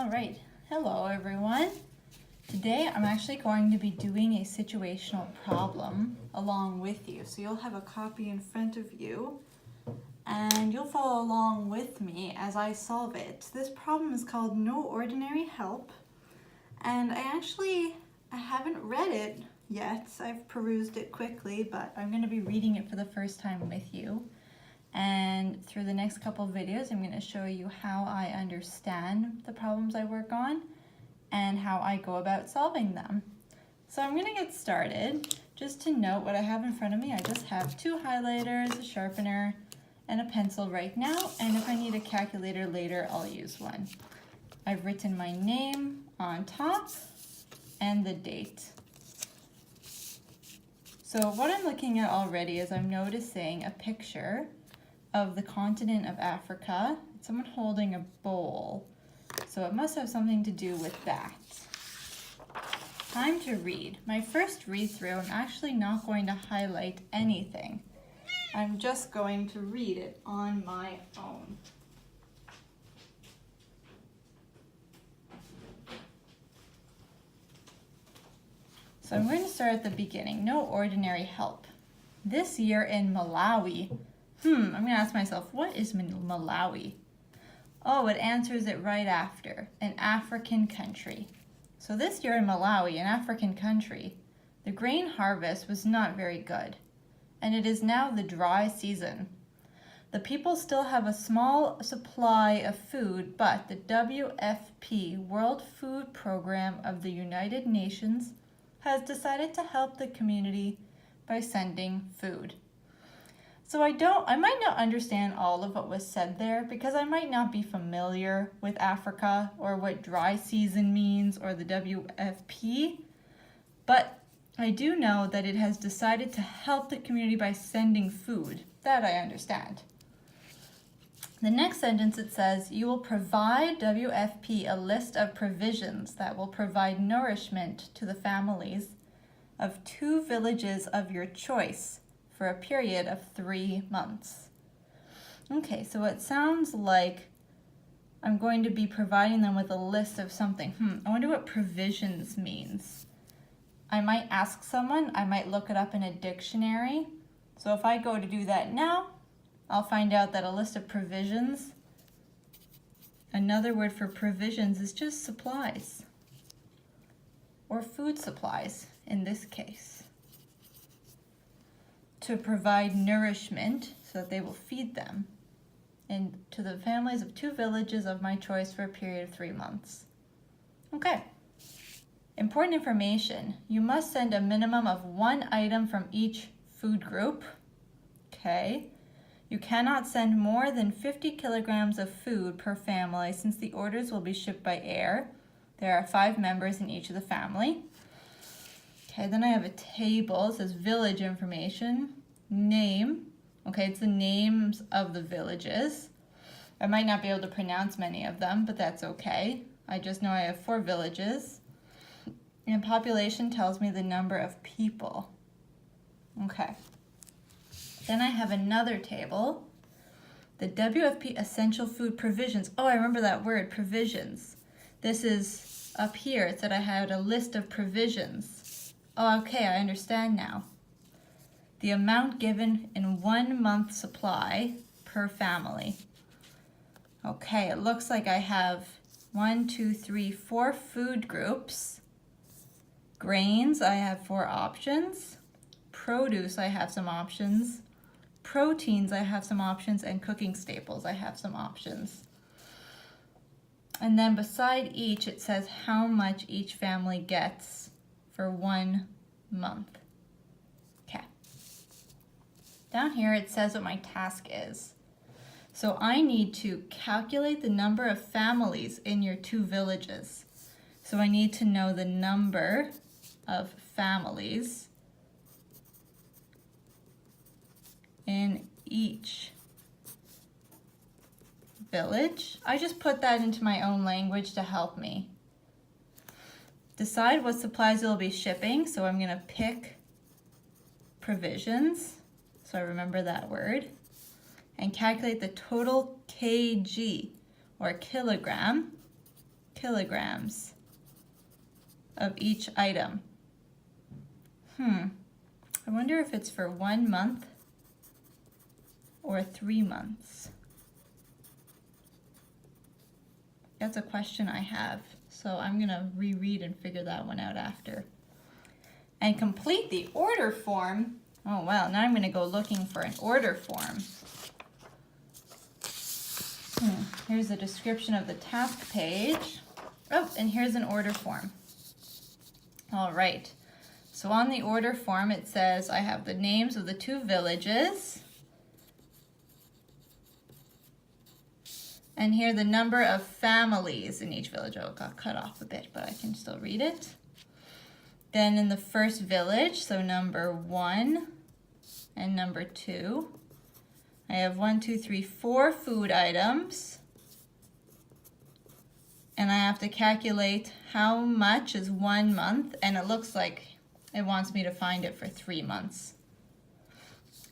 All right, hello everyone. Today I'm actually going to be doing a situational problem along with you. So you'll have a copy in front of you and you'll follow along with me as I solve it. This problem is called No Ordinary Help, and I haven't read it yet. I've perused it quickly, but I'm going to be reading it for the first time with you. And through the next couple of videos, I'm going to show you how I understand the problems I work on and how I go about solving them. So I'm going to get started. Just to note what I have in front of me, I just have two highlighters, a sharpener, and a pencil right now. And if I need a calculator later, I'll use one. I've written my name on top and the date. So what I'm looking at already is I'm noticing a picture of the continent of Africa. Someone holding a bowl. So it must have something to do with that. Time to read. My first read through, I'm actually not going to highlight anything. I'm just going to read it on my own. So I'm going to start at the beginning. No ordinary help. This year in Malawi. I'm going to ask myself, what is Malawi? Oh, it answers it right after. An African country. So this year in Malawi, an African country, the grain harvest was not very good. And it is now the dry season. The people still have a small supply of food, but the WFP, World Food Program of the United Nations, has decided to help the community by sending food. So I might not understand all of what was said there because I might not be familiar with Africa or what dry season means or the WFP, but I do know that it has decided to help the community by sending food. That I understand. The next sentence it says, you will provide WFP a list of provisions that will provide nourishment to the families of 2 villages of your choice for a period of 3 months. Okay, so it sounds like I'm going to be providing them with a list of something. I wonder what provisions means. I might ask someone, I might look it up in a dictionary. So if I go to do that now, I'll find out that a list of provisions, another word for provisions is just supplies, or food supplies in this case, to provide nourishment so that they will feed them and to the families of 2 villages of my choice for a period of 3 months. Okay. Important information. You must send a minimum of 1 item from each food group. Okay. You cannot send more than 50 kilograms of food per family since the orders will be shipped by air. There are 5 members in each of the family. Okay, then I have a table. It says village information, name. Okay, it's the names of the villages. I might not be able to pronounce many of them, but that's okay. I just know I have 4 villages. And population tells me the number of people. Okay. Then I have another table. The WFP essential food provisions. Oh, I remember that word, provisions. This is up here. It said I had a list of provisions. Oh, okay, I understand now. The amount given in 1 month supply per family. Okay, it looks like I have 4 food groups. Grains, I have 4 options. Produce, I have some options. Proteins, I have some options. And cooking staples, I have some options. And then beside each, it says how much each family gets for 1 month. Okay. Down here it says what my task is. So I need to calculate the number of families in your 2 villages. So I need to know the number of families in each village. I just put that into my own language to help me. Decide what supplies you'll be shipping. So I'm going to pick provisions. So I remember that word. And calculate the total kg or kilogram kilograms of each item. I wonder if it's for 1 month or 3 months. That's a question I have, so I'm gonna reread and figure that one out after. And complete the order form. Oh wow, now I'm gonna go looking for an order form. Here's a description of the task page. Oh, and here's an order form. All right, so on the order form it says I have the names of the 2 villages. And here the number of families in each village. Oh, it got cut off a bit, but I can still read it. Then in the first village, so number 1 and number 2, I have 1, 2, 3, 4 food items. And I have to calculate how much is 1 month, and it looks like it wants me to find it for 3 months.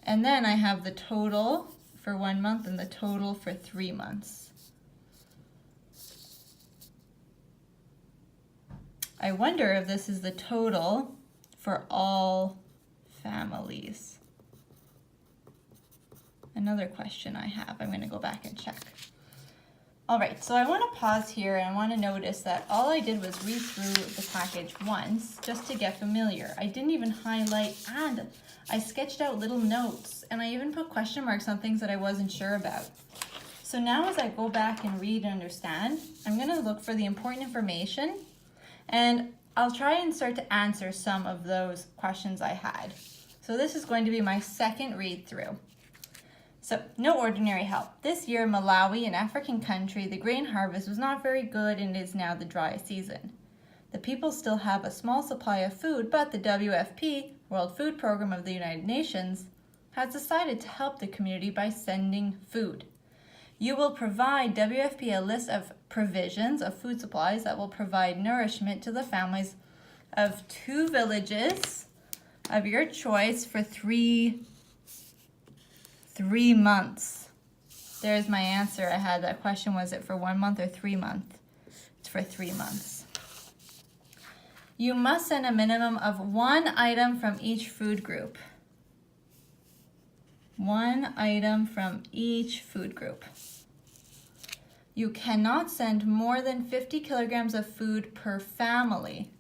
And then I have the total for 1 month and the total for 3 months. I wonder if this is the total for all families. Another question I have. I'm going to go back and check. All right, so I want to pause here and I want to notice that all I did was read through the package once just to get familiar. I didn't even highlight, and I sketched out little notes, and I even put question marks on things that I wasn't sure about. So now as I go back and read and understand, I'm going to look for the important information, and I'll try and start to answer some of those questions I had. So this is going to be my second read through. So, no ordinary help. This year in Malawi, an African country, the grain harvest was not very good and it is now the dry season. The people still have a small supply of food, but the WFP, World Food Program of the United Nations, has decided to help the community by sending food. You will provide WFP a list of provisions of food supplies that will provide nourishment to the families of 2 villages of your choice for 3 months. There's my answer. I had that question, was it for 1 month or 3 months? It's for 3 months. You must send a minimum of 1 item from each food group. 1 item from each food group. You cannot send more than 50 kilograms of food per family.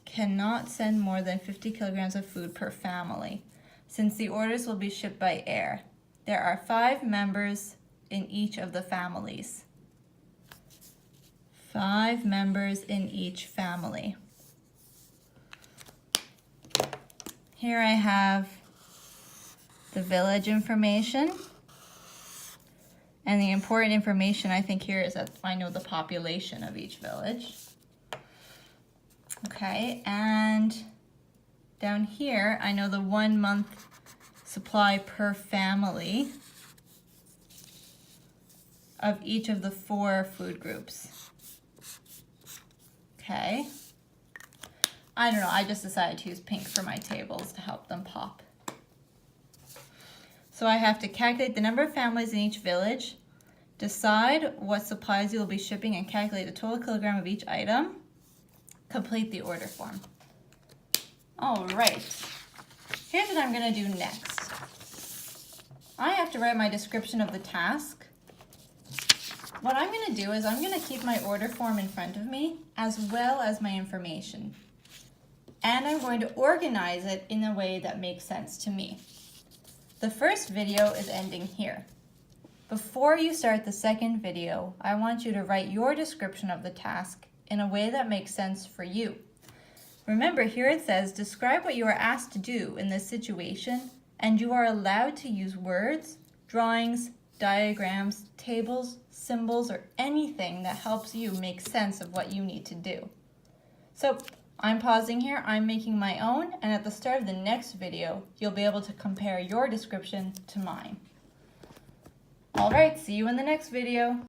Cannot send more than 50 kilograms of food per family, since the orders will be shipped by air. There are 5 members in each of the families. 5 members in each family. Here I have the village information. And the important information I think here is that I know the population of each village. Okay, and down here I know the 1 month supply per family of each of the 4 food groups. Okay. I don't know, I just decided to use pink for my tables to help them pop. So I have to calculate the number of families in each village, decide what supplies you will be shipping, and calculate the total kilogram of each item. Complete the order form. All right, here's what I'm gonna do next. I have to write my description of the task. What I'm gonna do is I'm gonna keep my order form in front of me as well as my information. And I'm going to organize it in a way that makes sense to me. The first video is ending here. Before you start the second video, I want you to write your description of the task in a way that makes sense for you. Remember, here it says, describe what you are asked to do in this situation, and you are allowed to use words, drawings, diagrams, tables, symbols, or anything that helps you make sense of what you need to do. So I'm pausing here, I'm making my own, and at the start of the next video, you'll be able to compare your description to mine. All right, see you in the next video.